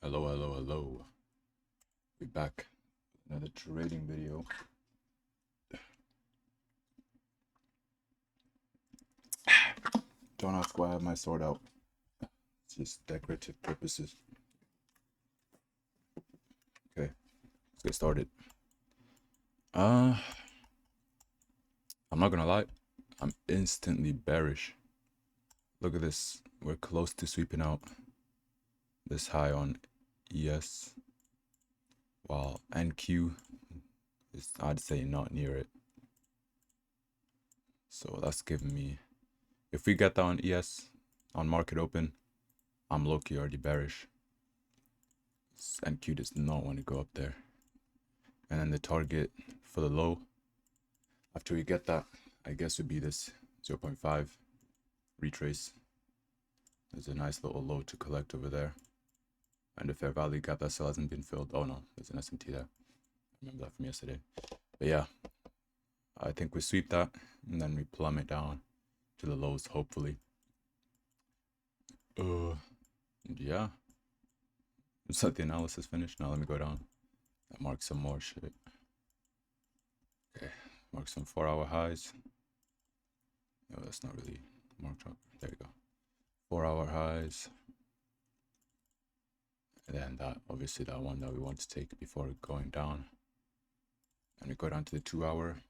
Hello, hello, hello. We're back. Another trading video. Don't ask why I have my sword out. It's just decorative purposes. Okay, let's get started. I'm not gonna lie. I'm instantly bearish. Look at this. We're close to sweeping out this high on ES, while NQ is, I'd say, not near it. So that's giving me, if we get that on ES, on market open, I'm low-key already bearish. NQ does not want to go up there. And then the target for the low, after we get that, I guess would be this 0.5 retrace. There's a nice little low to collect over there. And the fair value gap that still hasn't been filled. Oh no, there's an SMT there. I remember that from yesterday. But yeah, I think we sweep that and then we plummet down to the lows, hopefully. Yeah. Is that the analysis finished? Now let me go down and mark some more shit. Okay, mark some 4-hour highs. No, that's not really marked up. There you go. 4-hour highs. And then that, obviously that one that we want to take before going down. And we go down to the 2-hour.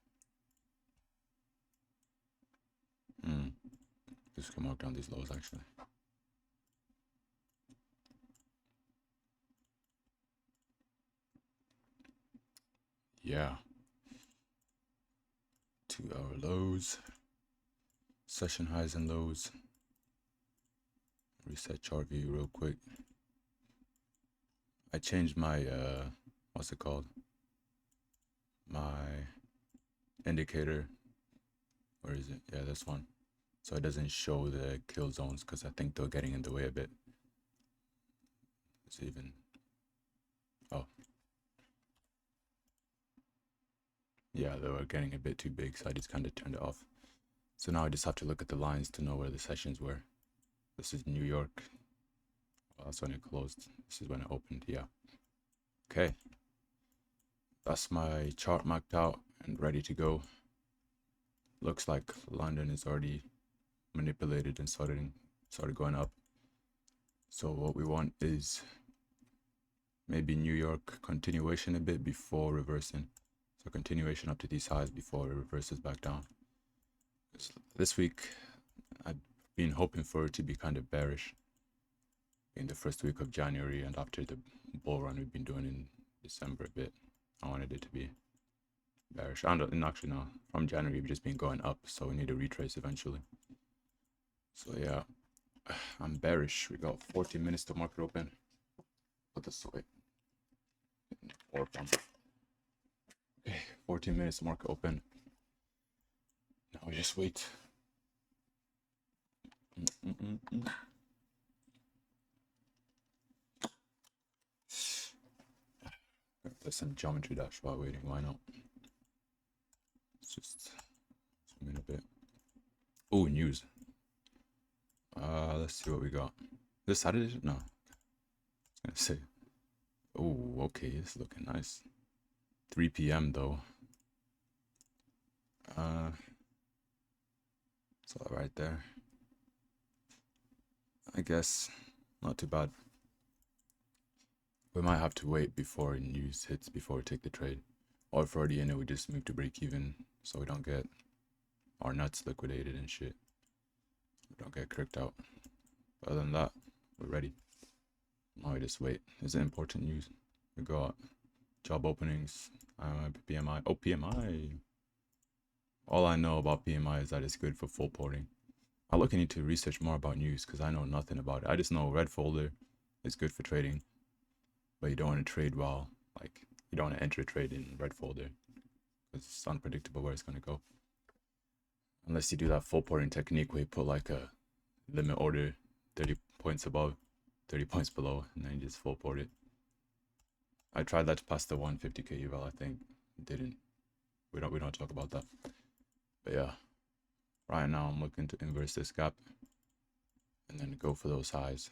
Just can mark down these lows actually. Yeah. 2-hour lows. Session highs and lows. Reset chart view real quick. I changed my what's it called? My indicator. Where is it? Yeah, this one. So it doesn't show the kill zones because I think they're getting in the way a bit. It's even. Oh. Yeah, they were getting a bit too big, so I just kind of turned it off. So now I just have to look at the lines to know where the sessions were. This is New York. Well, that's when it closed. This is when it opened, yeah. Okay. That's my chart marked out and ready to go. Looks like London is already manipulated and started going up. So what we want is maybe New York continuation a bit before reversing. So continuation up to these highs before it reverses back down. This week, I've been hoping for it to be kind of bearish in the first week of January and after the bull run we've been doing in December a bit. I wanted it to be bearish. And actually no, from January we've just been going up, so we need a retrace eventually. So yeah, I'm bearish. We got 14 minutes to market open. Put this away. Okay, 14 minutes to market open. Now we just wait. There's some geometry dash while waiting. Why not? Let's just zoom in a bit. Oh, news. Let's see what we got. This Saturday? No. I was gonna say. Oh, okay. It's looking nice. 3 p.m. though. It's all right there. I guess not too bad. We might have to wait before news hits before we take the trade. Or if we're already in it, we just move to break even so we don't get our nuts liquidated and shit. We don't get cricked out. But other than that, we're ready. Now we just wait. Is it important news? We got job openings, PMI. Oh, PMI. All I know about PMI is that it's good for full porting. I look need to research more about news because I know nothing about it. I just know red folder is good for trading, but you don't want to trade while, like, you don't want to enter a trade in red folder because it's unpredictable where it's going to go. Unless you do that full porting technique where you put like a limit order 30 points above, 30 points below, and then you just full port it. I tried that to pass the 150k eval, I think. Didn't. We don't talk about that. But yeah. Right now I'm looking to inverse this gap and then go for those highs.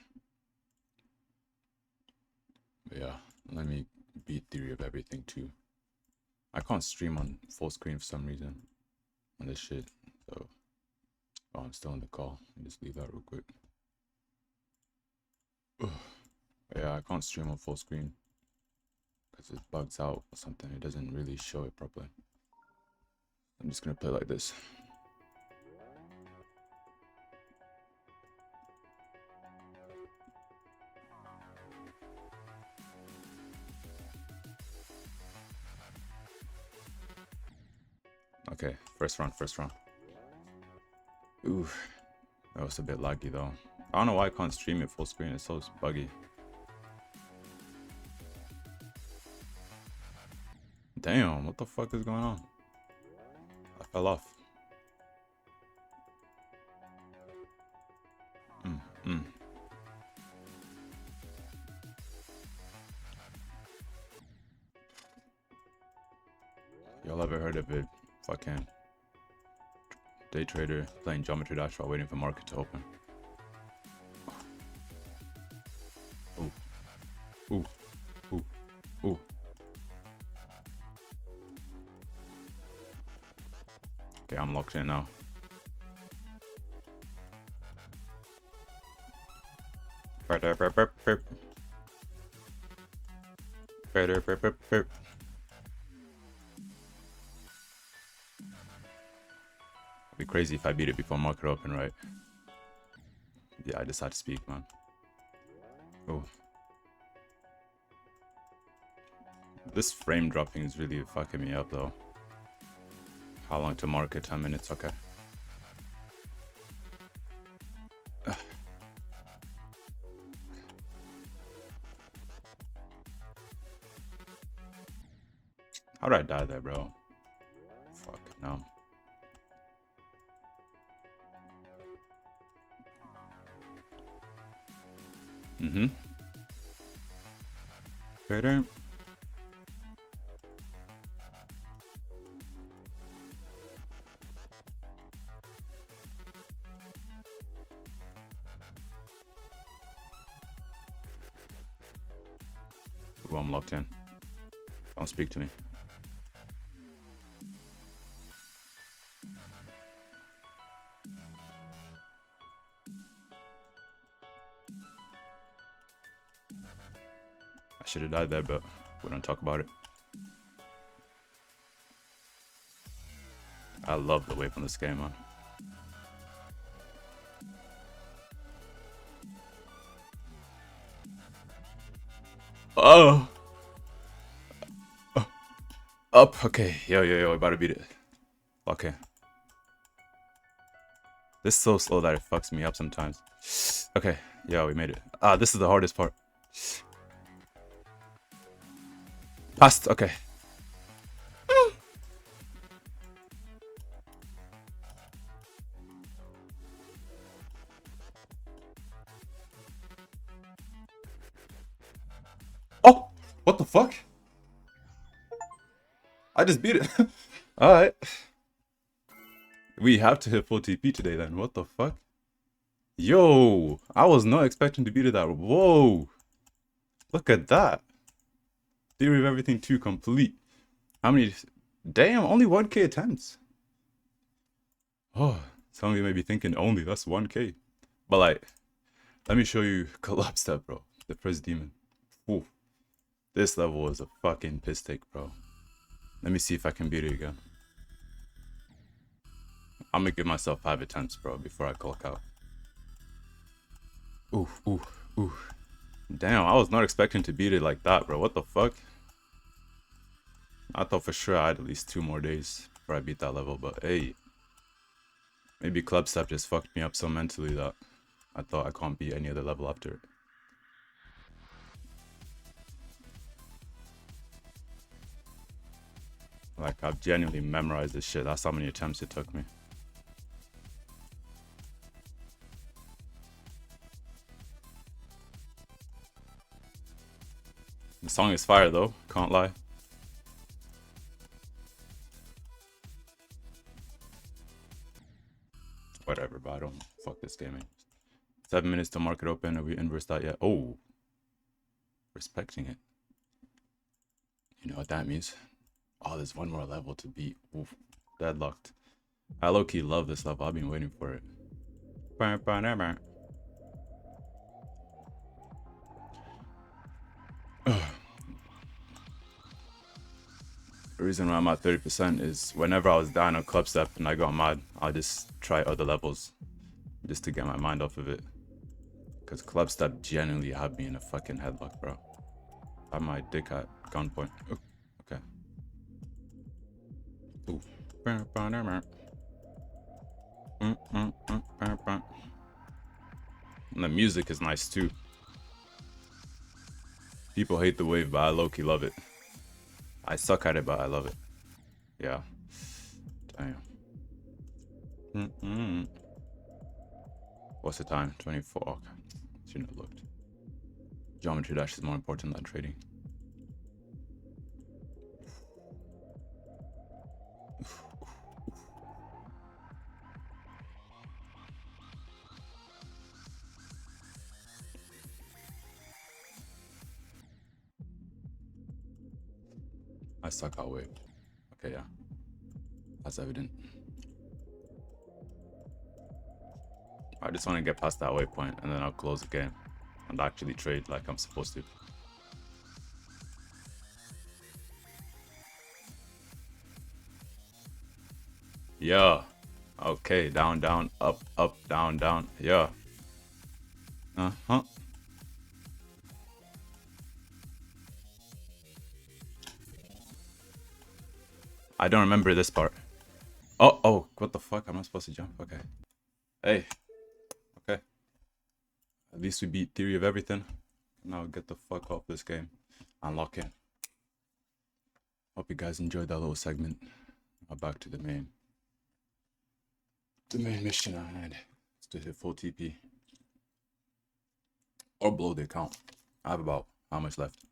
Let me beat theory of everything too. I can't stream on full screen for some reason on this shit. So, oh, I'm still in the call. Let me just leave that real quick. Ugh. Yeah, I can't stream on full screen because it bugs out or something. It doesn't really show it properly. I'm just gonna play like this. Okay, first round. Ooh, that was a bit laggy though. I don't know why I can't stream it full screen. It's so buggy. Damn, what the fuck is going on? I fell off. Y'all ever heard of it? Fucking day trader playing Geometry Dash while waiting for market to open. Ooh. Ooh. Ooh. Ooh. Okay, I'm locked in now. Be crazy if I beat it before market open, right? Yeah, I just had to speak, man. Oh. This frame dropping is really fucking me up, though. How long to market? 10 minutes, okay. How did I die there, bro? Fuck, no. Better. Ooh, I'm locked in. Don't speak to me. I should have died there, but we don't talk about it. I love the wave on this game, man. Oh! Up, okay. Yo, we about to beat it. Okay. This is so slow that it fucks me up sometimes. Okay, yeah, we made it. Ah, this is the hardest part. Passed, okay. Oh, what the fuck? I just beat it. Alright. We have to hit full TP today then. What the fuck? Yo, I was not expecting to beat it that. Whoa. Look at that. Theory of everything 2 complete. How many? Damn, only 1k attempts. Oh, some of you may be thinking only, that's 1k. But like, let me show you collapse step, bro. The first demon. Ooh. This level is a fucking piss take, bro. Let me see if I can beat it again. I'm gonna give myself 5 attempts, bro, before I clock out. Ooh. Damn, I was not expecting to beat it like that, bro. What the fuck? I thought for sure I had at least 2 more days before I beat that level, but hey. Maybe club step just fucked me up so mentally that I thought I can't beat any other level after it. Like, I've genuinely memorized this shit. That's how many attempts it took me. The song is fire though, can't lie. Whatever, but I don't fuck this gaming. 7 minutes to market open. Are we inverse that yet? Oh, respecting it. You know what that means? Oh, there's one more level to beat. Oof, deadlocked. I low-key love this level. I've been waiting for it. The reason why I'm at 30% is whenever I was down on club step and I got mad, I'll just try other levels just to get my mind off of it. Because club step genuinely had me in a fucking headlock, bro. I had my dick at gunpoint. Ooh, okay. Ooh. And the music is nice too. People hate the wave, but I low-key love it. I suck at it, but I love it. Yeah. Damn. What's the time? 24. Okay. Shouldn't have looked. Geometry dash is more important than trading. I suck at wave. Okay, yeah. That's evident. I just want to get past that waypoint and then I'll close the game and actually trade like I'm supposed to. Yeah. Okay, down, down, up, up, down, down. Yeah. Uh-huh. I don't remember this part. Oh, what the fuck? I'm not supposed to jump. Okay. Hey. Okay. At least we beat theory of everything. Now get the fuck off this game and lock in. Hope you guys enjoyed that little segment. Now back to the main mission I had. It's to hit full TP. Or blow the account. I have about how much left?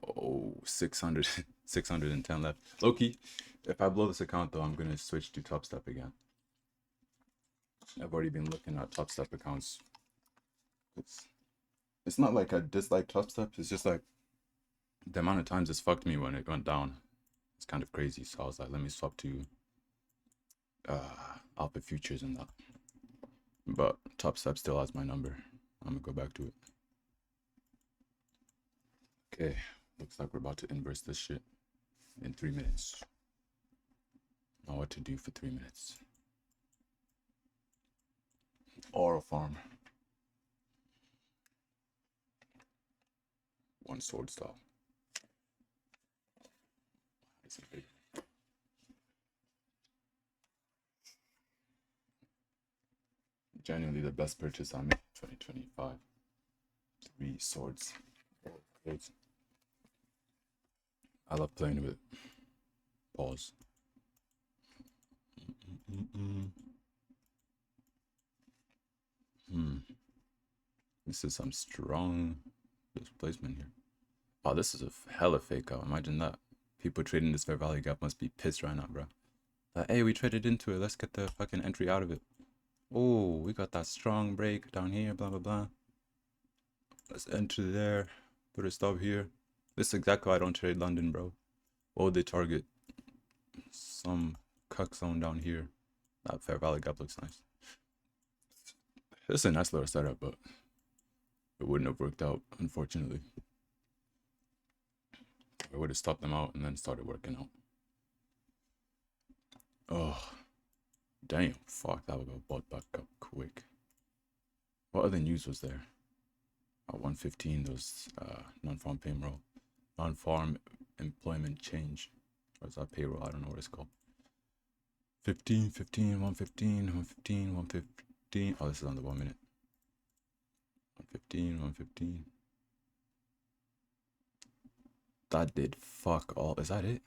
Oh, 600, 610 left. Loki, if I blow this account though, I'm gonna switch to top step again. I've already been looking at top step accounts. It's not like I dislike top step, it's just like the amount of times it's fucked me when it went down. It's kind of crazy. So I was like, let me swap to Alpha Futures and that. But top step still has my number. I'm gonna go back to it. Okay, looks like we're about to inverse this shit in 3 minutes. Know what to do for 3 minutes. Oral farm. One sword style. Genuinely the best purchase I made in 2025. 3 swords. I love playing with pause. This is some strong displacement here. Oh, this is a hella fake out. Imagine that. People trading this fair value gap must be pissed right now, bro. Like, hey, we traded into it. Let's get the fucking entry out of it. Oh, we got that strong break down here, blah, blah, blah. Let's enter there. Put a stop here. This is exactly why I don't trade London, bro. What would they target? Some cuck zone down here. That fair value gap looks nice. This is a nice little setup, but it wouldn't have worked out, unfortunately. I would have stopped them out and then started working out. Oh, damn. Fuck, that would have bought back up quick. What other news was there? At 115, there was non-farm payroll. Non-farm employment change. Or is that payroll? I don't know what it's called. 15, 15, 115, 115, 115. Oh, this is under 1 minute. 115, 115. That did fuck all. Is that it?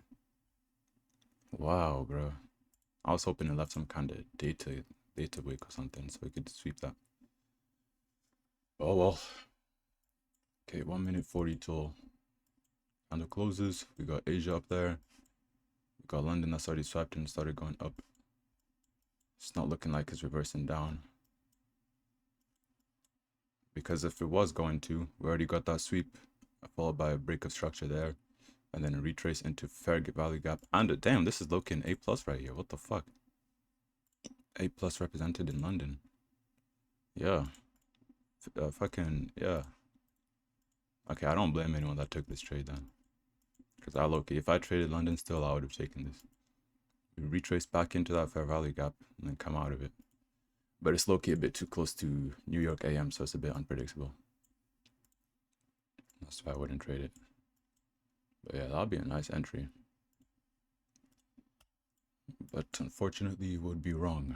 Wow, bro. I was hoping it left some kind of data wake or something so we could sweep that. Oh well. Okay, 1 minute 40 till candle closes. We got Asia up there. We got London that's already swiped and started going up. It's not looking like it's reversing down. Because if it was going to, we already got that sweep followed by a break of structure there, and then a retrace into fair value gap. And damn, this is looking A plus right here. What the fuck? A plus represented in London. Yeah. Fucking yeah. Okay, I don't blame anyone that took this trade then. Because I low-key, if I traded London still, I would have taken this. We retrace back into that fair value gap and then come out of it. But it's low-key a bit too close to New York AM, so it's a bit unpredictable. That's why I wouldn't trade it. But yeah, that'll be a nice entry. But unfortunately, it would be wrong.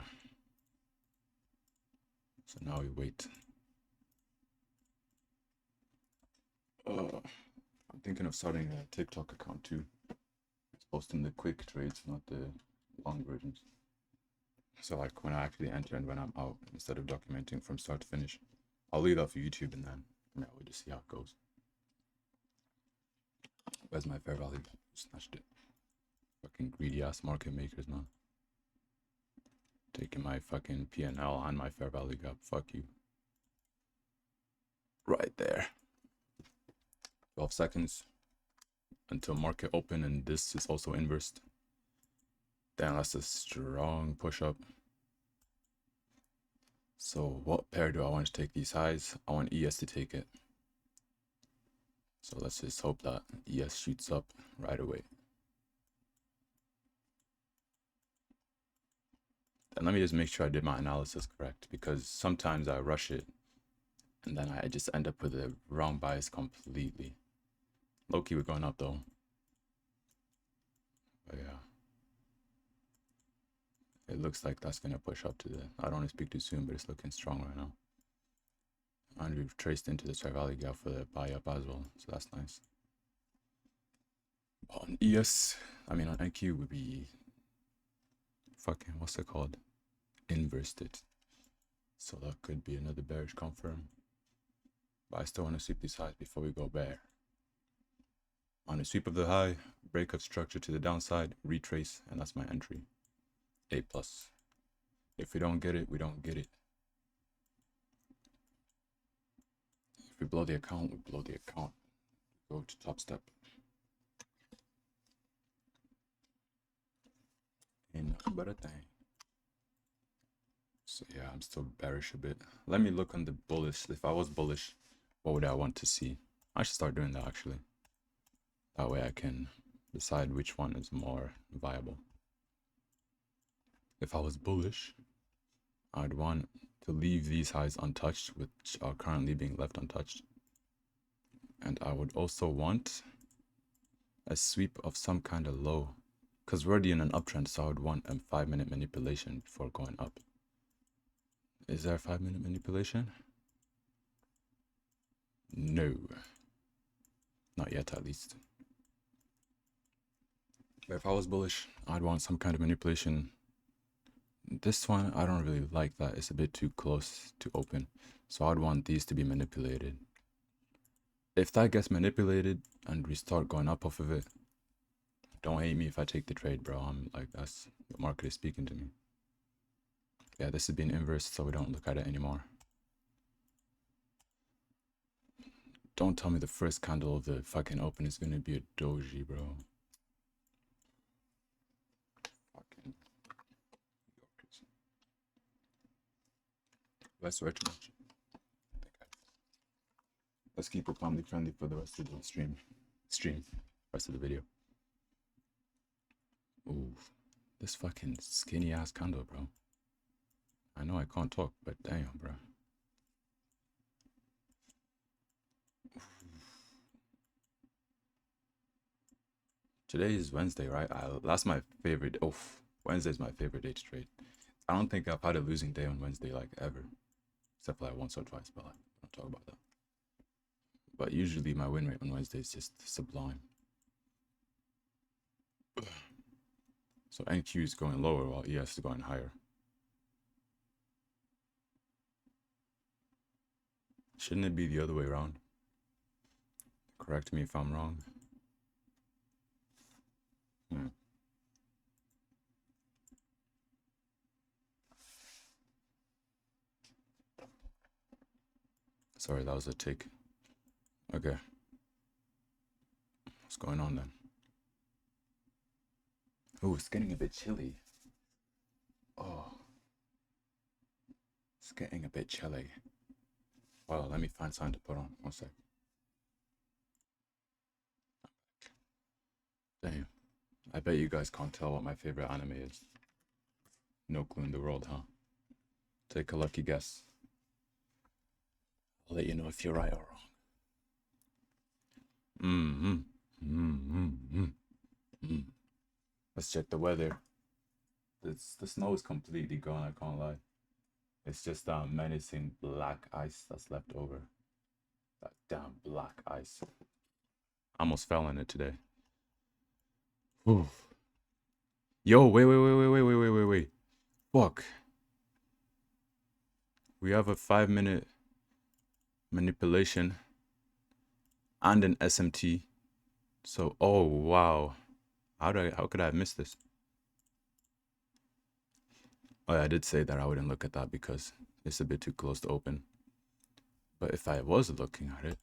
So now we wait. I'm thinking of starting a TikTok account too. It's posting the quick trades, not the long versions. So like when I actually enter and when I'm out, instead of documenting from start to finish, I'll leave that for YouTube and then yeah, we'll just see how it goes. Where's my fair value? Snatched it. Fucking greedy ass market makers, man. Taking my fucking P&L and my fair value gap. Fuck you. Right there. 12 seconds until market open, and this is also inversed. Damn, that's a strong push up. So what pair do I want to take these highs? I want ES to take it. So let's just hope that ES shoots up right away. And let me just make sure I did my analysis correct, because sometimes I rush it and then I just end up with a wrong bias completely. Low-key, we're going up though. But yeah. It looks like that's going to push up to the... I don't want to speak too soon, but it's looking strong right now. And we've traced into the fair value gap for the buy up as well, so that's nice. On ES, I mean on NQ would be fucking, what's it called? Inversed it. So that could be another bearish confirm. But I still want to sweep these highs before we go bear. On a sweep of the high, break of structure to the downside, retrace, and that's my entry. A plus. If we don't get it, we don't get it. If we blow the account, we blow the account. Go to top step. Ain't nothing but a thing. So yeah, I'm still bearish a bit. Let me look on the bullish. If I was bullish, what would I want to see? I should start doing that actually. That way I can decide which one is more viable. If I was bullish, I'd want to leave these highs untouched, which are currently being left untouched. And I would also want a sweep of some kind of low, because we're already in an uptrend, so I would want a 5-minute manipulation before going up. Is there a 5-minute manipulation? No. Not yet, at least. But if I was bullish, I'd want some kind of manipulation. This one, I don't really like that. It's a bit too close to open. So I'd want these to be manipulated. If that gets manipulated and we start going up off of it, don't hate me if I take the trade, bro. I'm like, that's the market is speaking to me. Yeah, this is being inversed, so we don't look at it anymore. Don't tell me the first candle of the fucking open is gonna be a doji, bro. Fucking Yorkers. Let's swear too much. Let's keep it family friendly for the rest of the stream. Rest of the video. Ooh, this fucking skinny ass candle, bro. I know I can't talk, but damn, bro. Today is Wednesday, right? That's my favorite. Wednesday's my favorite day to trade. I don't think I've had a losing day on Wednesday like ever, except for like once or twice. But like, I don't talk about that. But usually my win rate on Wednesday is just sublime. So NQ is going lower while ES is going higher. Shouldn't it be the other way around? Correct me if I'm wrong. Sorry, that was a tick. Okay. What's going on then? Oh, it's getting a bit chilly. Oh, it's getting a bit chilly. Well, let me find something to put on. One sec. Damn. I bet you guys can't tell what my favorite anime is. No clue in the world, huh? Take a lucky guess. I'll let you know if you're right or wrong. Let's check the weather. The snow is completely gone, I can't lie. It's just that menacing black ice that's left over. That damn black ice. I almost fell in it today. Oof. Yo, wait. Fuck. We have a 5-minute manipulation and an SMT. So, oh wow. How could I have missed this? Oh yeah, I did say that I wouldn't look at that because it's a bit too close to open. But if I was looking at it,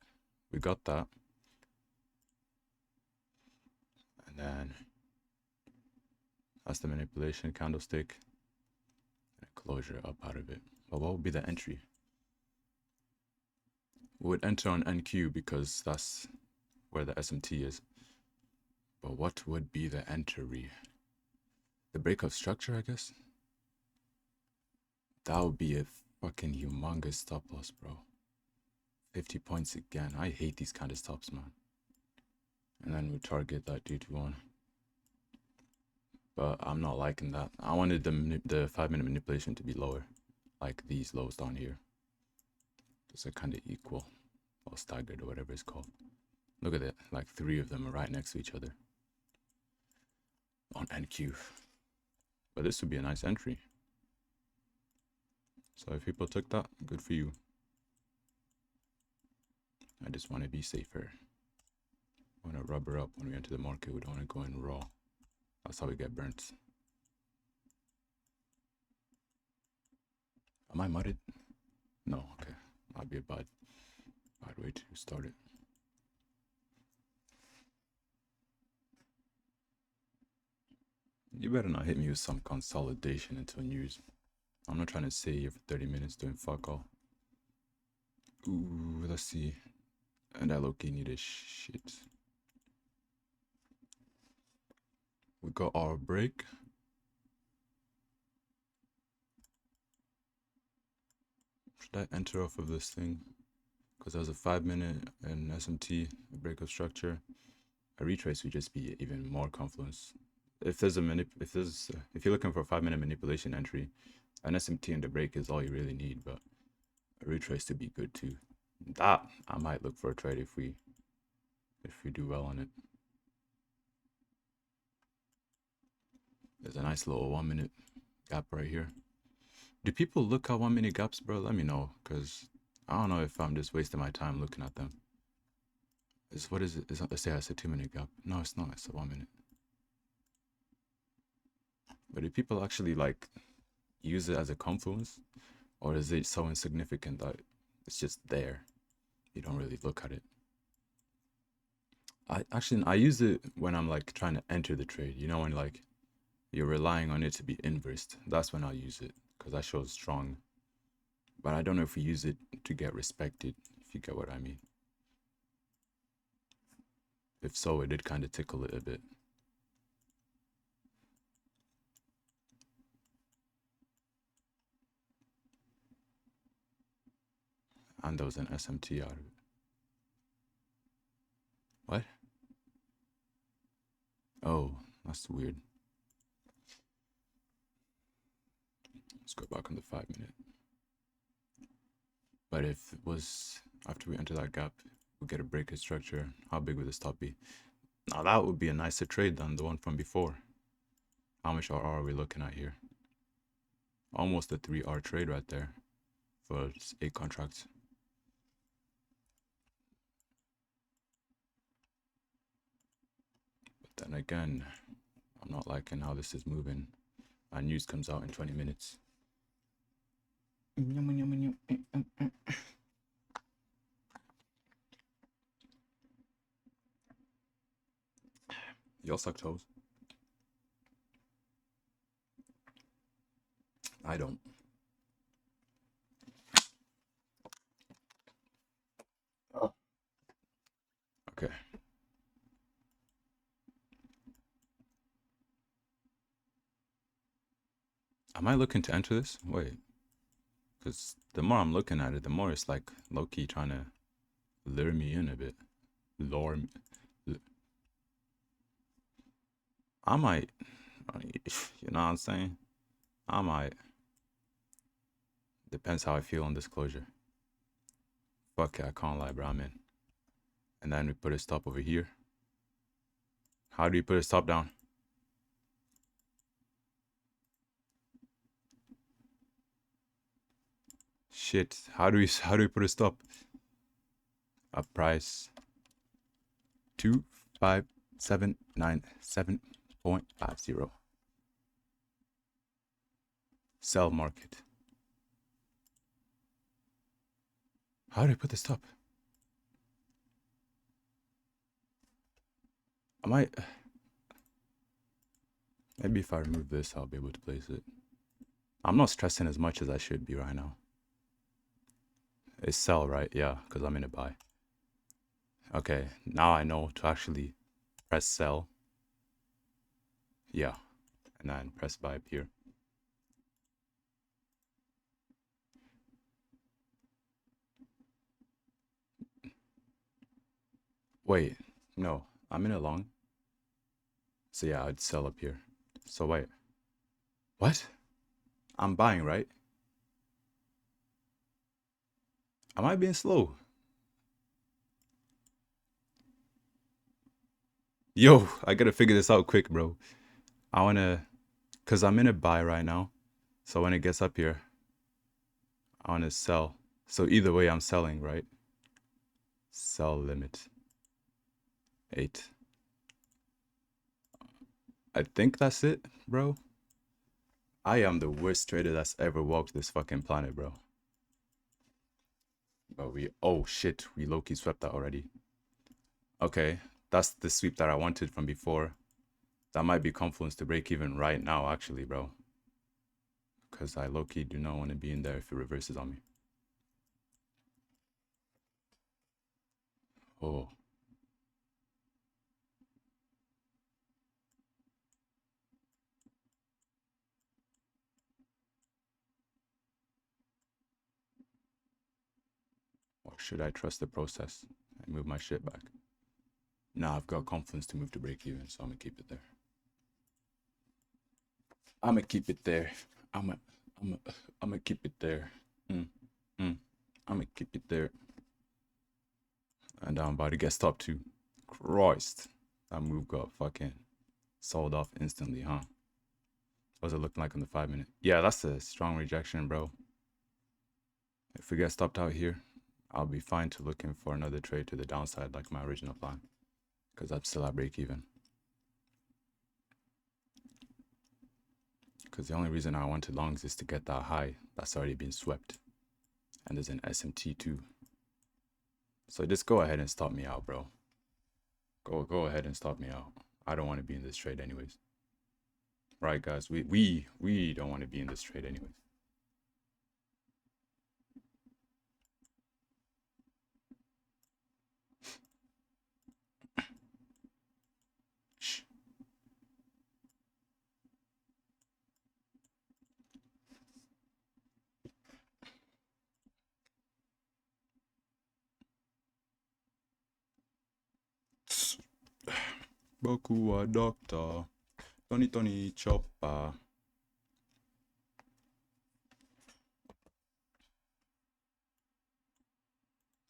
we got that. And then that's the manipulation candlestick. And a closure up out of it. But what would be the entry? We would enter on NQ because that's where the SMT is. But what would be the entry? The breakout structure, I guess? That would be a fucking humongous stop loss, bro. 50 points again. I hate these kind of stops, man. And then we target that dude one. But I'm not liking that. I wanted the 5-minute manipulation to be lower. Like these lows down here. Those are kind of equal. Or staggered or whatever it's called. Look at it. Like 3 of them are right next to each other. On NQ. But this would be a nice entry. So if people took that, good for you. I just want to be safer. I want to rubber up when we enter the market. We don't want to go in raw. That's how we get burnt. Am I mudded? No, okay. That'd be a bad way to start it. You better not hit me with some consolidation until news. I'm not trying to sit here for 30 minutes doing fuck all. Ooh, let's see. And I low-key need a shit. We got our break. Should I enter off of this thing? Because there's a 5-minute and SMT, a breakup structure. A retrace would just be even more confluence. If there's if you're looking for a 5-minute manipulation entry, an SMT and the break is all you really need, but a retrace to be good too. That I might look for a trade if we do well on it. There's a nice little 1-minute gap right here. Do people look at 1-minute gaps, bro? Let me know, because I don't know if I'm just wasting my time looking at them. What is it? Let's say it's a 2-minute gap. No, it's not. It's a 1-minute. But do people actually like use it as a confluence, or is it so insignificant that it's just there? You don't really look at it. I use it when I'm like trying to enter the trade. You know, when like you're relying on it to be inversed. That's when I'll use it because that shows strong. But I don't know if we use it to get respected, if you get what I mean. If so, it did kind of tickle it a bit. And there was an SMT out of it. What? Oh, that's weird. Let's go back on the 5-minute. But if it was after we enter that gap, we get a breaker structure, how big would the stop be? Now that would be a nicer trade than the one from before. How much RR are we looking at here? Almost a 3R trade right there for 8 contracts. But then again, I'm not liking how this is moving. My news comes out in 20 minutes. Y'all suck toes. I don't. Oh. Okay. Am I looking to enter this? Wait. Because the more I'm looking at it, the more it's like low-key trying to lure me in a bit. Lure me. I might. You know what I'm saying? I might. Depends how I feel on disclosure. Fuck it, I can't lie, bro. I'm in. And then we put a stop over here. How do we put a stop down? Shit. How do we put a stop? A price 25797.50. Sell market. How do I put the stop? I might. Maybe if I remove this, I'll be able to place it. I'm not stressing as much as I should be right now. It's sell, right? Yeah, because I'm in a buy. Okay, now I know to actually press sell. Yeah, and then press buy up here. Wait, no, I'm in a long. So yeah, I'd sell up here. So wait. What? I'm buying, right? Am I being slow? Yo, I gotta figure this out quick, bro. I wanna, cause I'm in a buy right now. So when it gets up here, I wanna sell. So either way, I'm selling, right? Sell limit 8. I think that's it, bro. I am the worst trader that's ever walked this fucking planet, bro. But oh shit, we low-key swept that already. Okay, that's the sweep that I wanted from before. That might be confluence to break even right now, actually, bro. Because I low-key do not want to be in there if it reverses on me. Oh. Or should I trust the process and move my shit back? Nah, I've got confidence to move to break even, so I'm gonna keep it there. I'm gonna keep it there. I'm gonna keep it there. I'm gonna keep it there. And I'm about to get stopped too. Christ. That move got fucking sold off instantly, huh? What's it looking like on the 5-minute? Yeah, that's a strong rejection, bro. If we get stopped out here, I'll be fine to looking for another trade to the downside like my original plan. Because I'm still at break even. Because the only reason I wanted longs is to get that high that's already been swept. And there's an SMT too. So just go ahead and stop me out, bro. Go ahead and stop me out. I don't want to be in this trade anyways. Right, guys? We don't want to be in this trade anyways. Shh. Boku wa doctor. Tony chopper.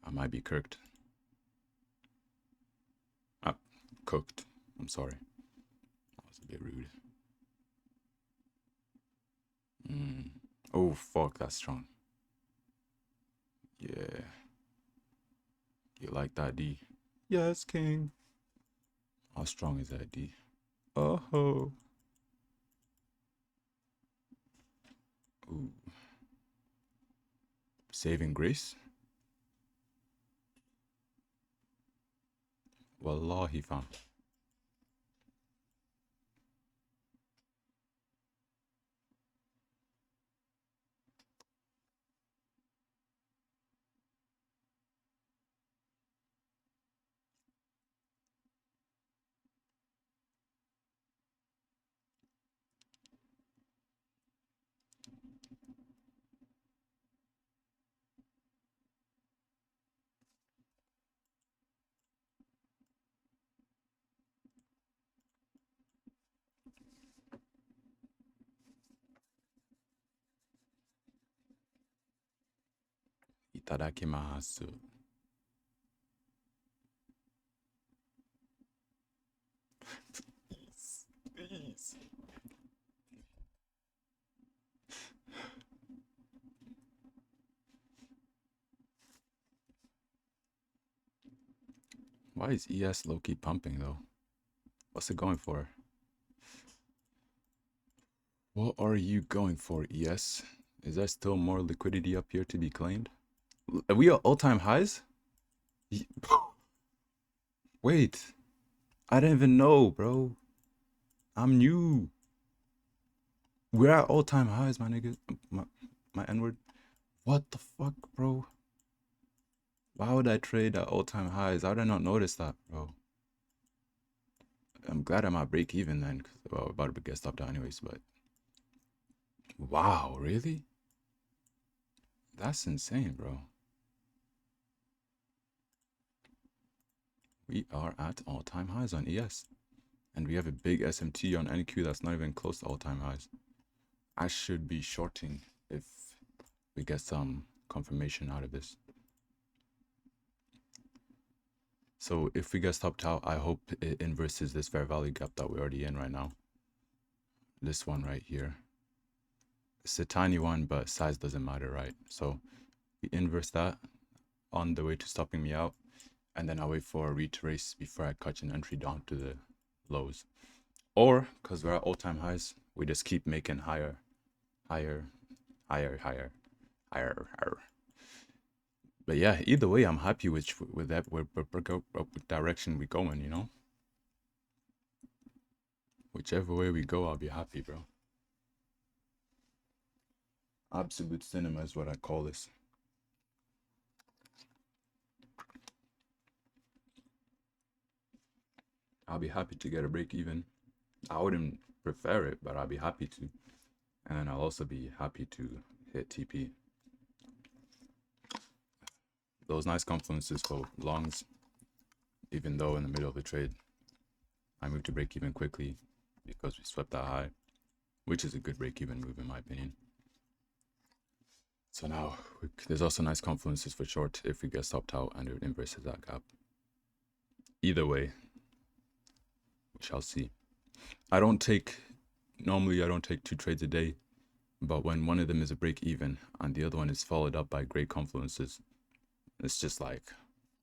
I might be cooked. Cooked. I'm sorry. That was a bit rude. Oh, fuck, that's strong. Yeah. You like that, D? Yes, king. How strong is that, D? Oh. Ooh. Saving grace? Wallahi, fam. Itadakimasu. Please. Why is ES low-key pumping though? What's it going for? What are you going for, ES? Is there still more liquidity up here to be claimed? Are we at all-time highs? Wait. I didn't even know, bro. I'm new. We're at all-time highs, my nigga. My N-word. What the fuck, bro? Why would I trade at all-time highs? How did I not notice that, bro? I'm glad I'm at break even then, because well, we're about to get stopped out anyways, but wow, really? That's insane, bro. We are at all-time highs on ES. And we have a big SMT on NQ that's not even close to all-time highs. I should be shorting if we get some confirmation out of this. So if we get stopped out, I hope it inverses this fair value gap that we're already in right now. This one right here. It's a tiny one, but size doesn't matter, right? So we inverse that on the way to stopping me out, and then I wait for a retrace before I catch an entry down to the lows. Or, because we're at all-time highs, we just keep making higher. But yeah, either way, I'm happy with that with direction we're going, you know? Whichever way we go, I'll be happy, bro. Absolute cinema is what I call this. I'll be happy to get a break even. I wouldn't prefer it, but I'll be happy to. And I'll also be happy to hit TP. Those nice confluences for longs, even though in the middle of the trade, I moved to break even quickly because we swept that high, which is a good break even move in my opinion. So now, there's also nice confluences for short if we get stopped out and it inverses that gap. Either way, we shall see. Normally I don't take 2 trades a day, but when one of them is a break even and the other one is followed up by great confluences, it's just like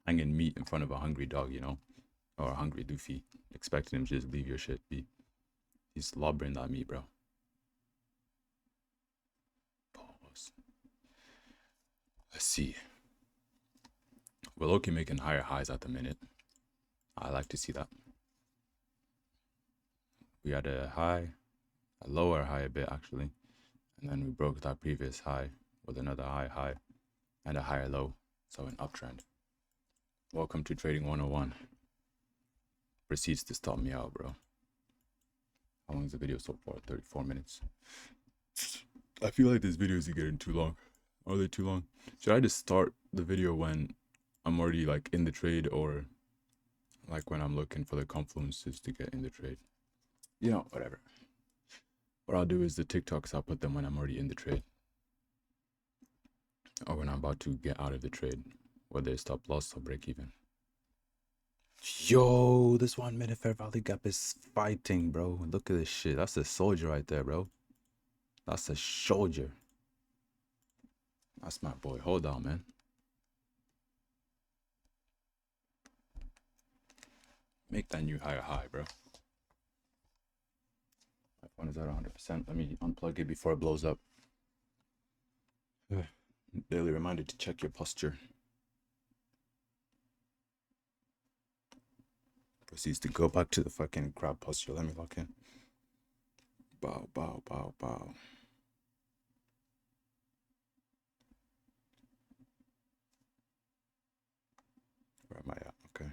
hanging meat in front of a hungry dog, you know, or a hungry doofy, expecting him to just leave your shit be. He's slobbering that meat, bro. Pause. Let's see. We're low-key making higher highs at the minute. I like to see that. We had a lower high a bit actually, and then we broke that previous high with another high and a higher low, so an uptrend. Welcome to Trading 101. Proceeds to stop me out, bro. How long is the video so far? 34 minutes. I feel like these videos are getting too long. Are they too long? Should I just start the video when I'm already like in the trade, or like when I'm looking for the confluences to get in the trade? You know, whatever. What I'll do is the TikToks, I'll put them when I'm already in the trade, or when I'm about to get out of the trade, whether it's stop loss or break even. Yo, this 1 minute fair value gap is fighting, bro. Look at this shit. That's a soldier right there, bro. That's a soldier. That's my boy. Hold on, man. Make that new higher high, bro. My phone is at 100%. Let me unplug it before it blows up. Daily reminder to check your posture. Proceeds to go back to the fucking crab posture. Let me lock in. Bow, bow, bow, bow. Where am I at? Okay.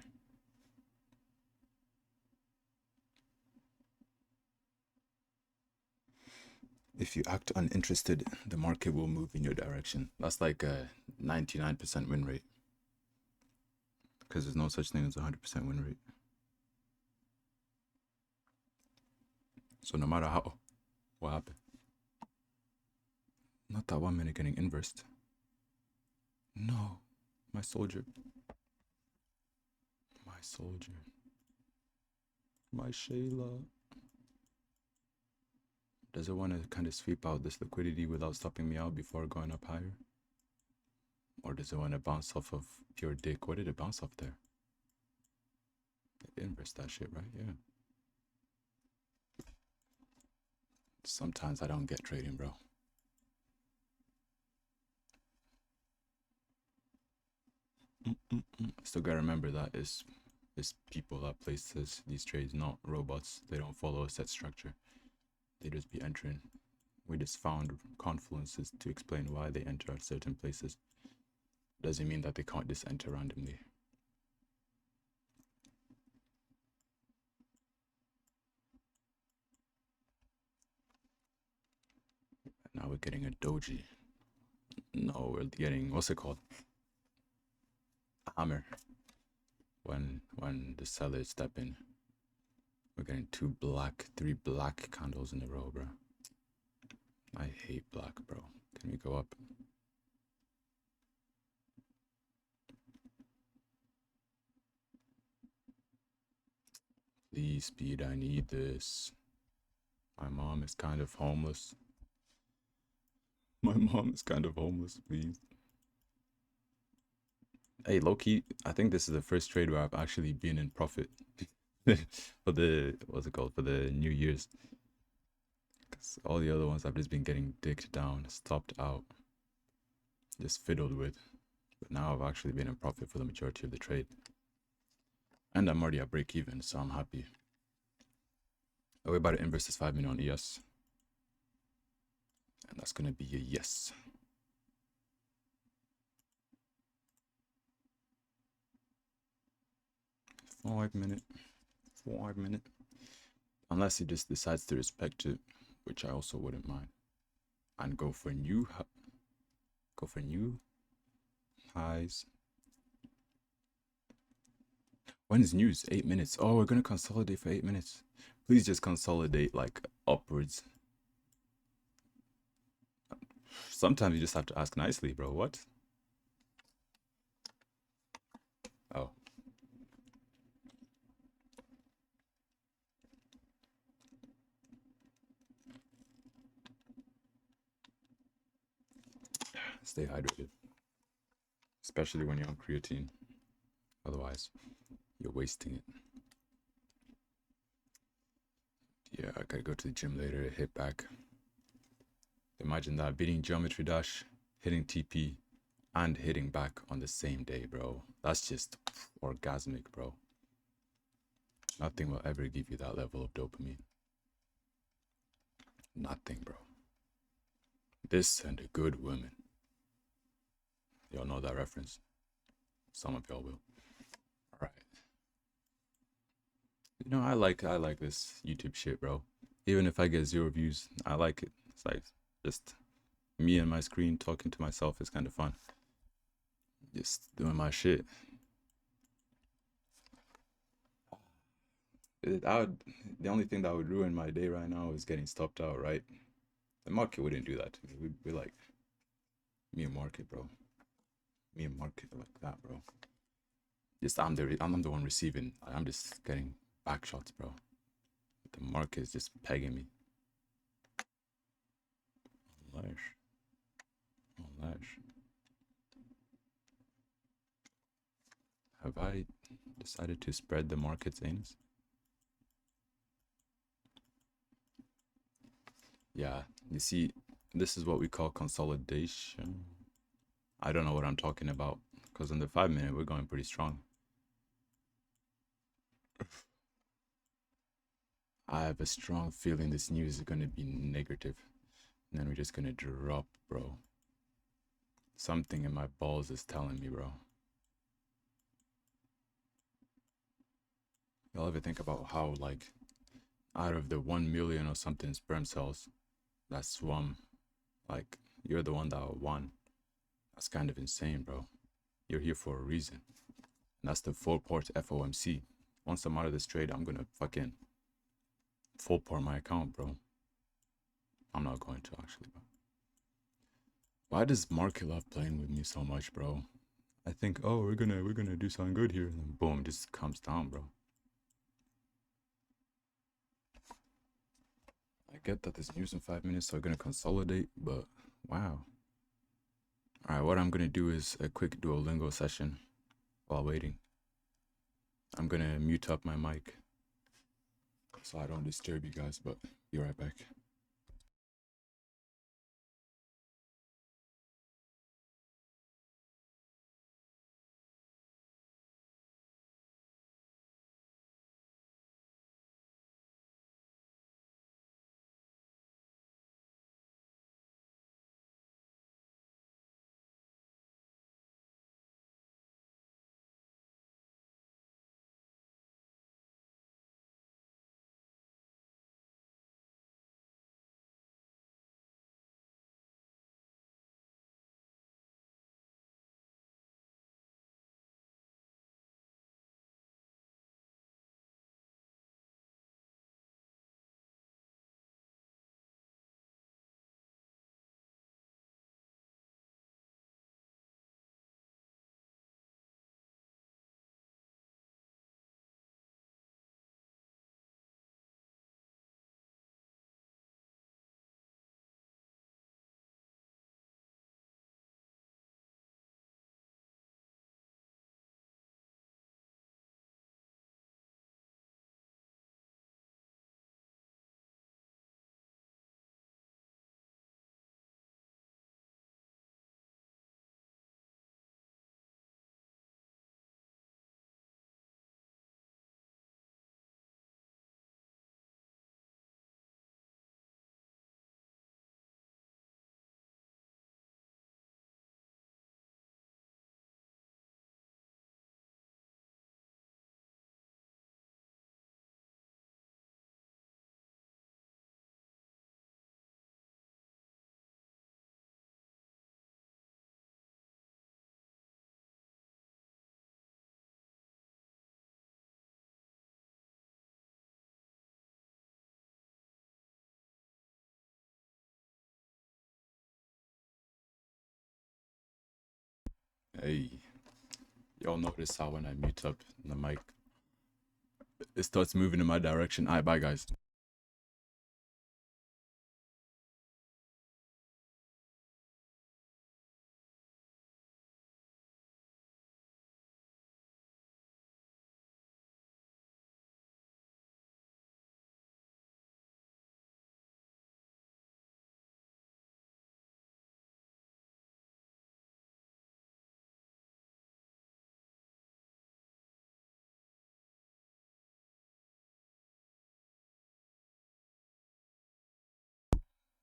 If you act uninterested, the market will move in your direction. That's like a 99% win rate. Because there's no such thing as a 100% win rate. So no matter how, what happened? Not that 1 minute getting inversed. No, my soldier. My soldier. My Shayla. Does it want to kind of sweep out this liquidity without stopping me out before going up higher? Or does it want to bounce off of pure dick? What did it bounce off there? Inverse that shit, right? Yeah. Sometimes I don't get trading, bro. Still gotta remember that it's people that place these trades, not robots. They don't follow a set structure. They just be entering. We just found confluences to explain why they enter at certain places. Doesn't mean that they can't just enter randomly. Now we're getting a doji. No, we're getting, what's it called? A hammer. When the sellers step in. We're getting three black candles in a row, bro. I hate black, bro. Can we go up? Please, speed, I need this. My mom is kind of homeless. My mom is kind of homeless, please. Hey, low-key, I think this is the first trade where I've actually been in profit. For the, what's it called? For the New Year's. Because all the other ones I've just been getting dicked down, stopped out, just fiddled with. But now I've actually been in profit for the majority of the trade. And I'm already at break even, so I'm happy. Are we about to inverse this 5 minute on ES? And that's gonna be a yes. Five minute. Unless he just decides to respect it, which I also wouldn't mind. And go for new highs. When is news? 8 minutes. Oh, we're gonna consolidate for 8 minutes. Please just consolidate like upwards. Sometimes you just have to ask nicely, bro. What? Oh. Stay hydrated. Especially when you're on creatine. Otherwise, you're wasting it. Yeah, I gotta go to the gym later to hit back. Imagine that, beating Geometry Dash, hitting TP, and hitting back on the same day, bro. That's just orgasmic, bro. Nothing will ever give you that level of dopamine. Nothing, bro. This and a good woman. Y'all know that reference? Some of y'all will. Alright. You know, I like this YouTube shit, bro. Even if I get 0 views, I like it. It's like just me and my screen talking to myself is kind of fun. Just doing my shit. The only thing that would ruin my day right now is getting stopped out, right? The market wouldn't do that to me. We'd be like, me and market, bro. Me and market like that, bro. Just I'm the one receiving. I'm just getting back shots, bro. The market is just pegging me. Lash. Have I decided to spread the market's anus? Yeah, you see, this is what we call consolidation. I don't know what I'm talking about, because in the 5 minute, we're going pretty strong. I have a strong feeling this news is going to be negative. And then we're just going to drop, bro. Something in my balls is telling me, bro. Y'all ever think about how, like, out of the 1 million or something sperm cells that swum, like, you're the one that won. That's kind of insane, bro. You're here for a reason. And that's the full port FOMC. Once I'm out of this trade, I'm gonna fucking full port my account, bro. I'm not going to actually, bro. Why does Market love playing with me so much, bro? I think, oh, we're gonna do something good here, and then boom, just comes down, bro. I get that there's news in 5 minutes, so we're gonna consolidate, but wow. Alright, what I'm gonna do is a quick Duolingo session while waiting. I'm gonna mute up my mic so I don't disturb you guys, but be right back. Hey, y'all notice how when I mute up the mic, it starts moving in my direction. Alright, bye guys.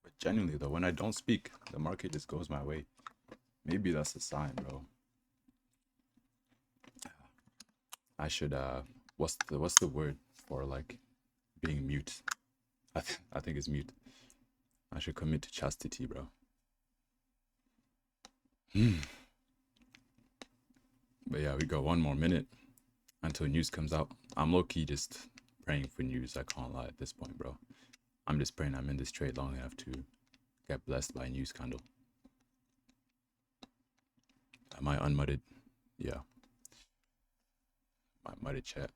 But genuinely though, when I don't speak, the market just goes my way. Maybe that's a sign, bro. I should what's the word for like being mute? I think it's mute. I should commit to chastity, bro. But yeah, we got 1 more minute until news comes out. I'm low-key just praying for news. I can't lie at this point, bro. I'm just praying I'm in this trade long enough to get blessed by a news candle. Am I unmuted? Yeah. My muted chat.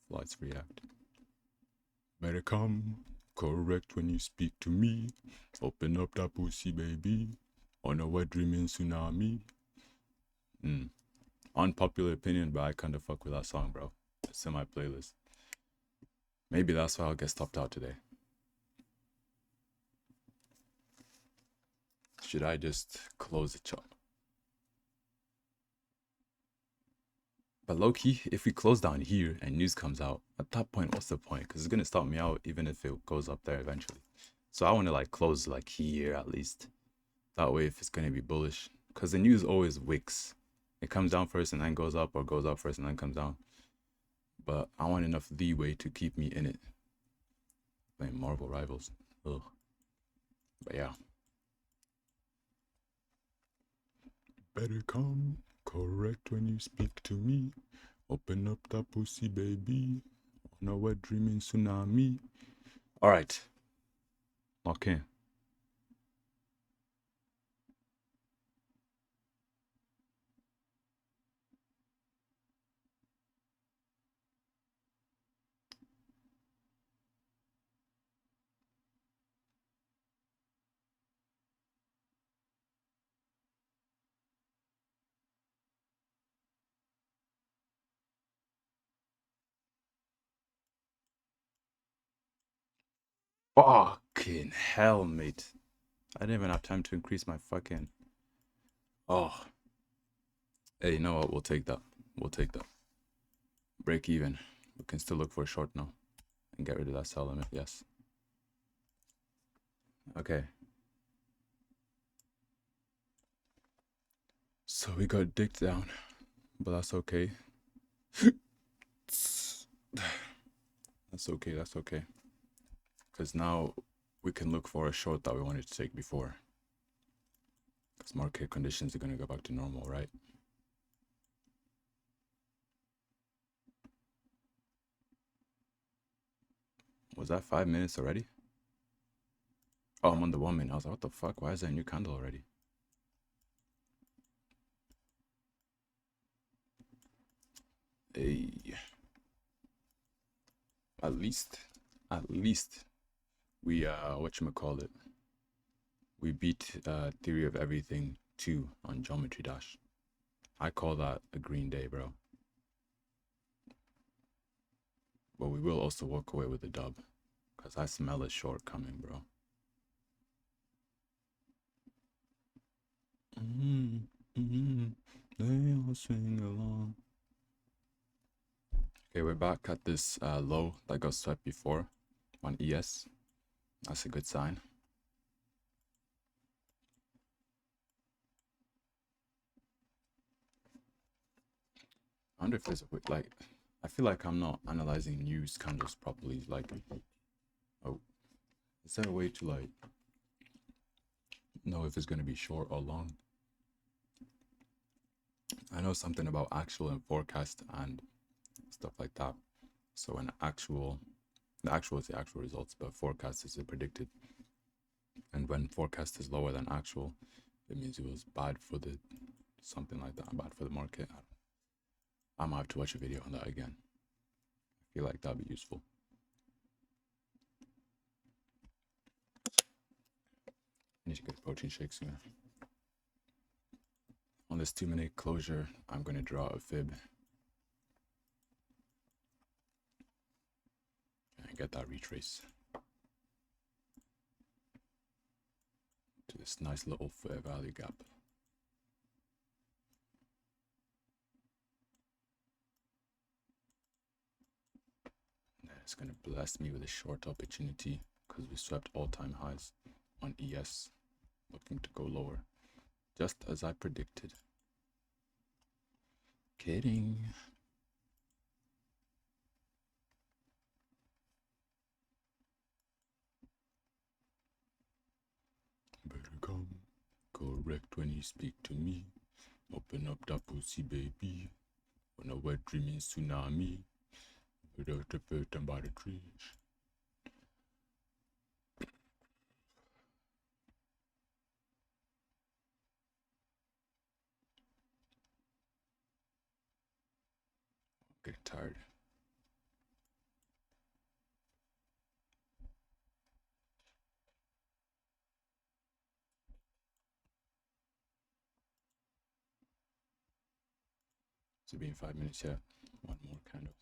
Flights react. Better come correct when you speak to me. Open up that pussy, baby. On a wet dreaming tsunami. Unpopular opinion, but I kind of fuck with that song, bro. It's in my playlist. Maybe that's why I'll get stopped out today. Should I just close the chop? But low-key, if we close down here and news comes out, at that point, what's the point? Because it's going to stop me out even if it goes up there eventually. So I want to like close like here at least. That way if it's going to be bullish. Because the news always wicks. It comes down first and then goes up, or goes up first and then comes down. But I want enough leeway to keep me in it. Playing Marvel Rivals. Ugh. But yeah. Better come correct when you speak to me. Open up that pussy, baby. On a wet dreaming tsunami. Alright. Lock in. Fucking hell, mate. I didn't even have time to increase my fucking... Oh. Hey, you know what? We'll take that. We'll take that. Break even. We can still look for a short now. And get rid of that sell limit, yes. Okay. So we got dicked down. But that's okay. That's okay, that's okay. Because now we can look for a short that we wanted to take before. Because market conditions are going to go back to normal, right? Was that 5 minutes already? Oh, I'm on the 1 minute. I was like, what the fuck? Why is there a new candle already? Hey. At least we whatchamacallit, we beat Theory of Everything 2 on Geometry Dash. I call that a green day, bro. But we will also walk away with a dub, because I smell a short coming, bro. They all swing along. Okay, we're back at this low that got swept before on ES. That's a good sign. I wonder if there's a way, like, I feel like I'm not analyzing news candles properly. Like, oh, is there a way to, like, know if it's going to be short or long? I know something about actual and forecast and stuff like that. So an actual, the actual is the actual results, but forecast is the predicted. And when forecast is lower than actual, it means it was bad for the, something like that, bad for the market. I might have to watch a video on that again. I feel like that'd be useful. I need to get protein shakes soon. On this 2-minute closure, I'm going to draw a fib. And get that retrace. To this nice little fair value gap. And it's going to bless me with a short opportunity because we swept all-time highs on ES, looking to go lower, just as I predicted. Kidding. Better come correct when you speak to me. Open up that pussy, baby. When a wet dream is tsunami. Without the curtain by the trees. Getting tired. It's been 5 minutes yet. One more candle.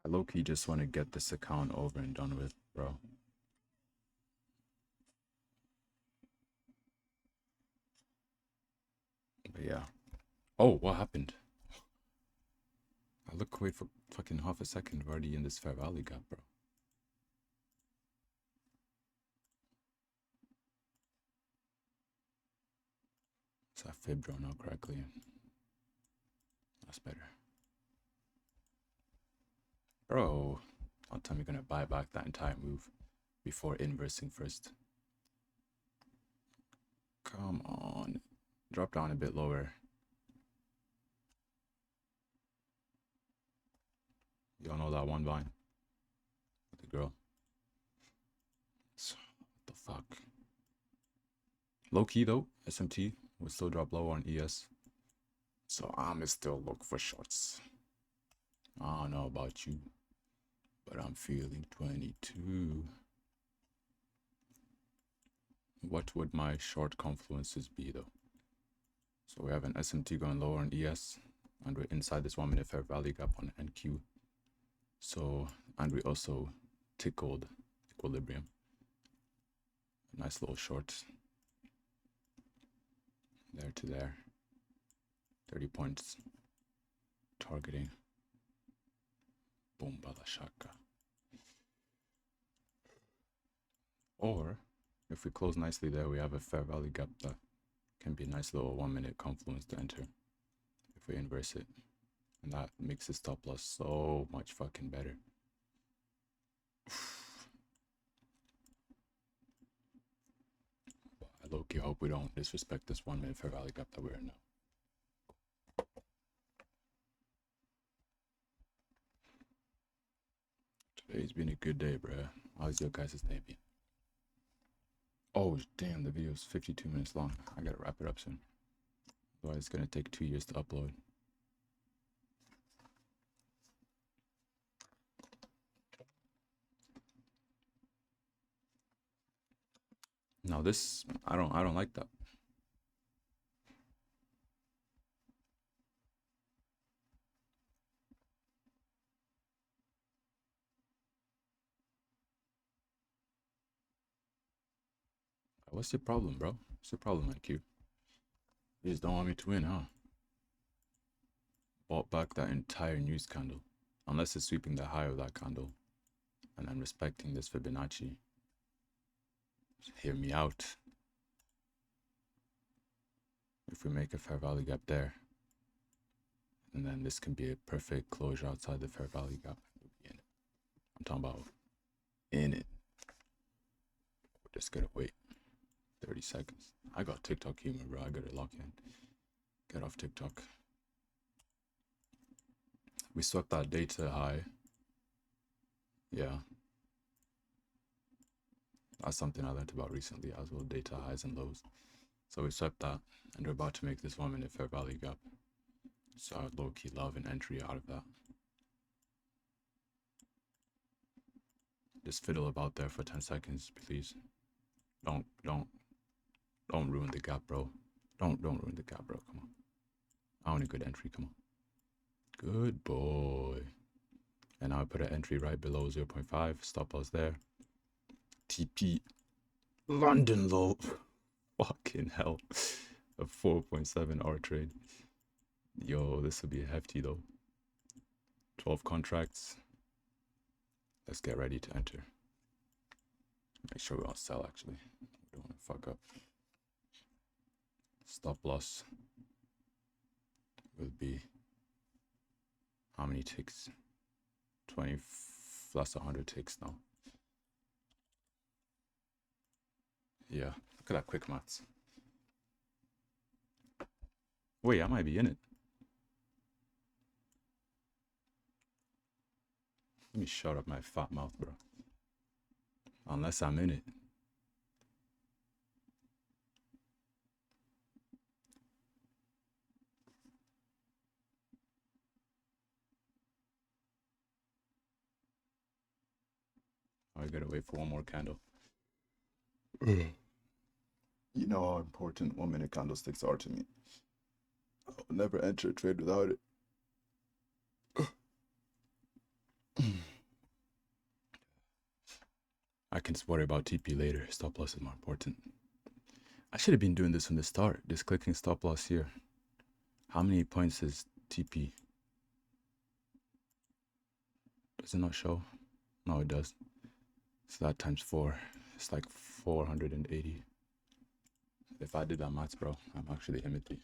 I low-key just want to get this account over and done with, bro. But yeah. Oh, what happened? I look away for fucking half a second. We're already in this fair value gap, bro. Is that fib drawn out correctly? That's better. Bro, I'll tell me you're gonna buy back that entire move before inversing first. Come on. Drop down a bit lower. Y'all know that one line with the girl. So, what the fuck? Low key though, SMT will still drop low on ES. So I'ma still look for shorts. I don't know about you, but I'm feeling 22. What would my short confluences be though? So we have an SMT going lower on ES, and we're inside this 1 minute fair value gap on NQ. So, and we also tickled equilibrium. Nice little short there to there. 30 points targeting. Boom bala shaka. Or if we close nicely there, we have a fair value gap that can be a nice little 1 minute confluence to enter if we inverse it. And that makes the stop loss so much fucking better. But I low-key hope we don't disrespect this 1 minute fair value gap that we're in now. Today's been a good day, bruh. How's your guys' day been? Oh, damn, the video's 52 minutes long. I gotta wrap it up soon. Otherwise, it's gonna take 2 years to upload. Now this, I don't like that. What's your problem, bro? What's your problem, IQ? You just don't want me to win, huh? Bought back that entire news candle. Unless it's sweeping the high of that candle. And I'm respecting this Fibonacci. Just hear me out. If we make a fair value gap there, and then this can be a perfect closure outside the fair value gap. We'll be in it. I'm talking about in it. We're just gonna wait 30 seconds. I got TikTok humor, bro. I gotta lock in. Get off TikTok. We swept that data high. Yeah. That's something I learned about recently as well, data highs and lows. So we swept that, and we're about to make this 1 minute fair value gap. So I would low-key love an entry out of that. Just fiddle about there for 10 seconds, please. Don't ruin the gap, bro. Don't ruin the gap, bro. Come on. I want a good entry, come on. Good boy. And now I put an entry right below 0.5. Stop loss there. TP. London low. Fucking hell. A 4.7 hour trade. Yo, this will be hefty though. 12 contracts. Let's get ready to enter. Make sure we don't sell actually. We don't want to fuck up. Stop loss will be how many ticks? 20 plus 100 ticks now. Yeah, look at that quick maths. Wait, I might be in it. Let me shut up my fat mouth, bro. Unless I'm in it. I gotta wait for one more candle. You know how important 1 minute candlesticks are to me. I'll never enter a trade without it. I can worry about TP later. Stop loss is more important. I should have been doing this from the start. Just clicking stop loss here. How many points is TP? Does it not show? No, it does. So that times 4. It's like 480. If I did that maths, bro, I'm actually imitating.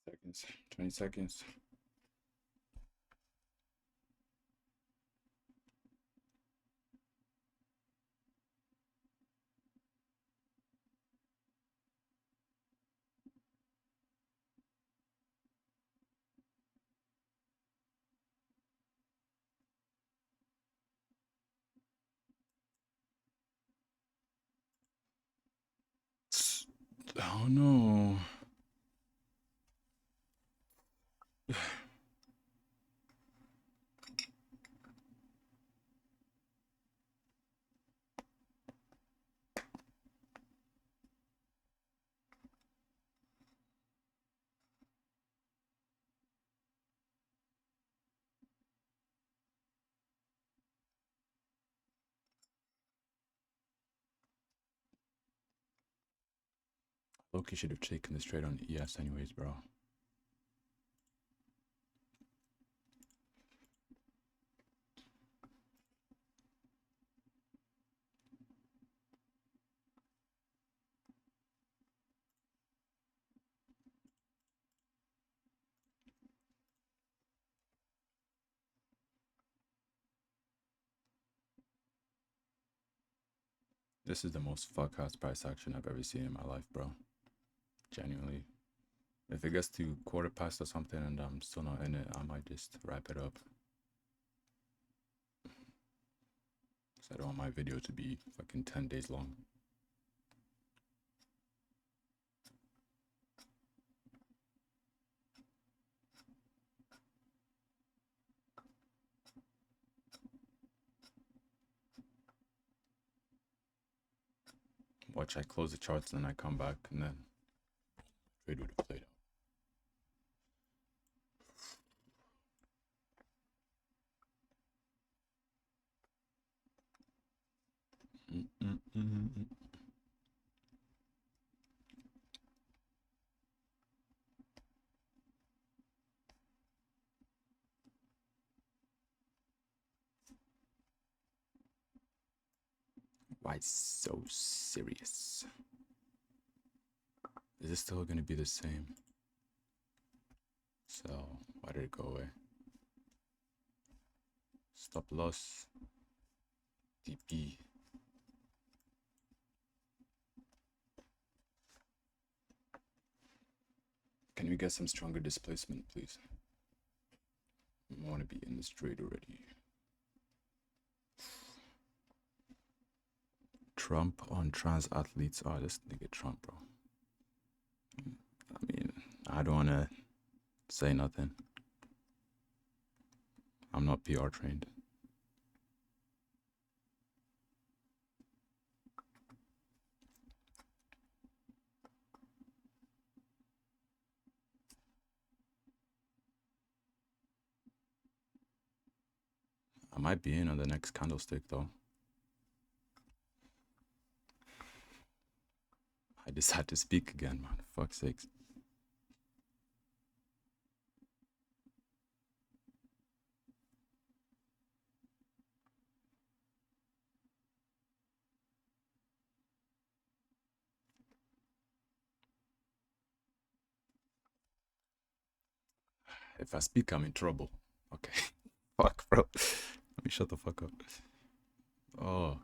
Seconds. 20 seconds. Oh no. Loki should have taken this trade on ES anyways, bro. This is the most fuck-ass price action I've ever seen in my life, bro. Genuinely. If it gets to quarter past or something and I'm still not in it, I might just wrap it up. Because I don't want my video to be fucking 10 days long. Watch, I close the charts and then I come back and then trade would have played out. Why so serious? Is this still gonna be the same? So, why did it go away? Stop loss. DP. Can we get some stronger displacement, please? I want to be in this trade already. Trump on trans athletes. Oh, this nigga Trump, bro. I mean, I don't want to say nothing. I'm not PR trained. I might be in on the next candlestick, though. I just had to speak again, man. Fuck's sakes. If I speak, I'm in trouble. Okay. Fuck, bro. Let me shut the fuck up. Oh.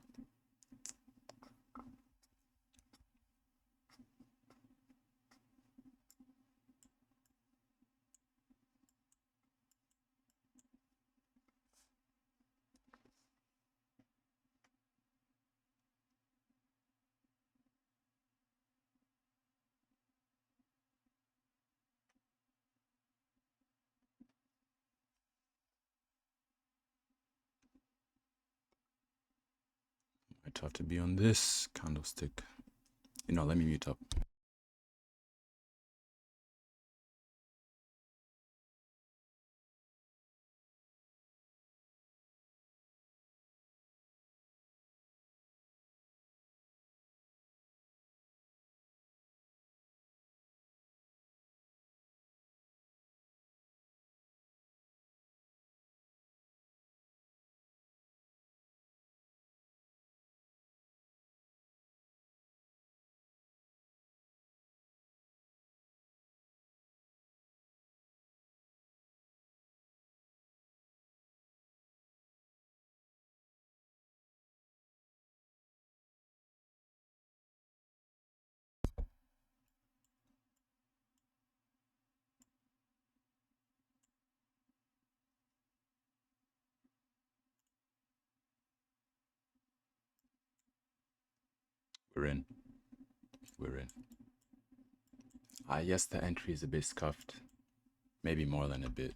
Might have to be on this candlestick. You know, let me mute up. We're in. We're in. Yes, the entry is a bit scuffed. Maybe more than a bit.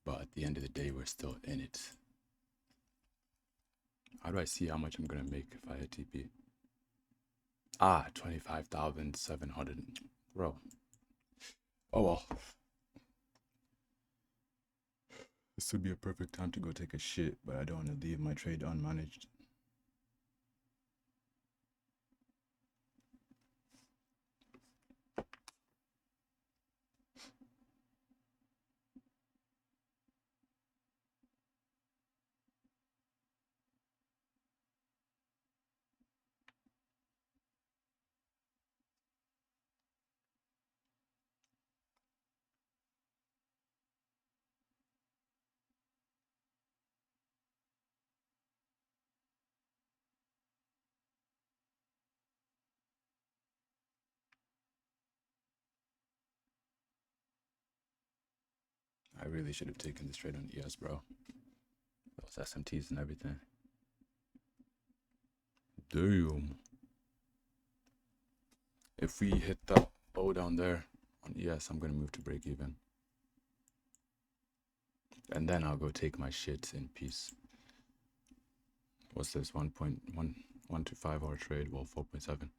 But at the end of the day, we're still in it. How do I see how much I'm gonna make if I hit TP? 25,700. Bro. Oh well. This would be a perfect time to go take a shit, but I don't want to leave my trade unmanaged. I really should have taken this trade on ES, bro. Those SMTs and everything. Damn. If we hit that low down there on ES, I'm gonna move to break even. And then I'll go take my shit in peace. What's this? 1.1 to 5 hour trade? Well, 4.7.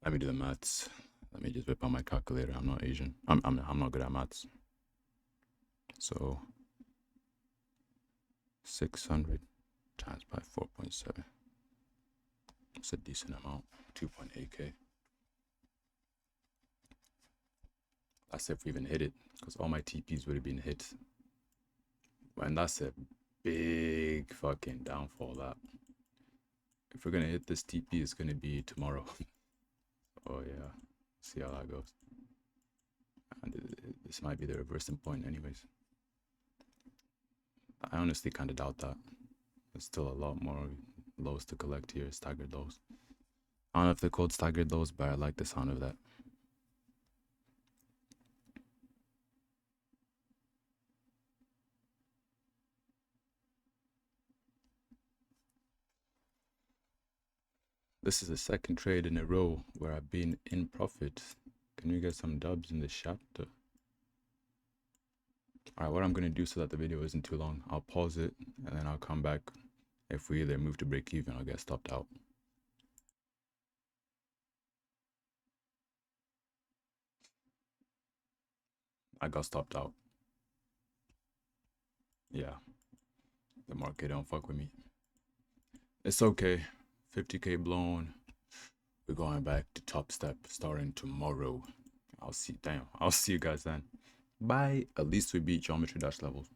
Let me do the maths. Let me just whip out my calculator. I'm not Asian. I'm not good at maths. So 600 times by 4.7. It's a decent amount. 2.8k. That's if we even hit it, because all my TPs would have been hit. And that's a big fucking downfall. That if we're gonna hit this TP, it's gonna be tomorrow. Oh yeah, see how that goes. And this might be the reversing point, anyways. I honestly kind of doubt that. There's still a lot more lows to collect here, staggered lows. I don't know if they're called staggered lows, but I like the sound of that. This is the second trade in a row where I've been in profit. Can we get some dubs in the chapter? Alright, what I'm going to do so that the video isn't too long, I'll pause it and then I'll come back. If we either move to break even, I'll get stopped out. I got stopped out. Yeah. The market don't fuck with me. It's okay. 50k blown. We're going back to Top Step starting tomorrow. I'll see you guys then. Bye. At least we beat Geometry Dash levels.